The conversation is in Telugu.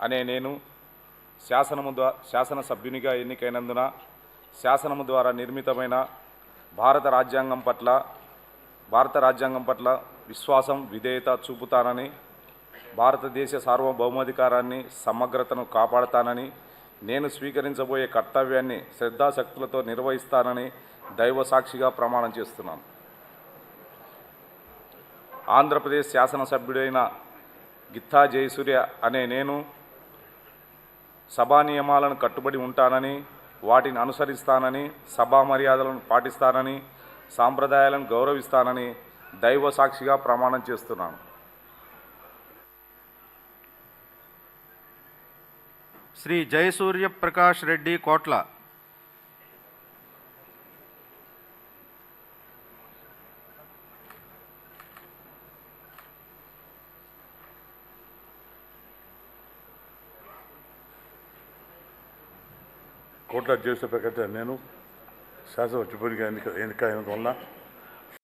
అనే నేను శాసనసభ్యునిగా ఎన్నికైనందున శాసనము ద్వారా నిర్మితమైన భారత రాజ్యాంగం పట్ల విశ్వాసం విధేయత చూపుతానని, భారతదేశ సార్వభౌమాధికారాన్ని సమగ్రతను కాపాడతానని, నేను స్వీకరించబోయే కర్తవ్యాన్ని శ్రద్ధాశక్తులతో నిర్వహిస్తానని దైవ సాక్షిగా ప్రమాణం చేస్తున్నాను. ఆంధ్రప్రదేశ్ శాసనసభ్యుడైన గిత్తా జయసూర్య అనే నేను సభా నియమాలను కట్టుబడి ఉంటానని, వాటిని అనుసరిస్తానని, సభా మర్యాదలను పాటిస్తానని, సాంప్రదాయాలను గౌరవిస్తానని దైవ సాక్షిగా ప్రమాణం చేస్తున్నాను. శ్రీ జయసూర్య ప్రకాష్ రెడ్డి కోట్ల. కోట్ల జయసూర్య ప్రకాష్ నేను శాసనసభ్యునిగా ఎన్నిక అయినందువలన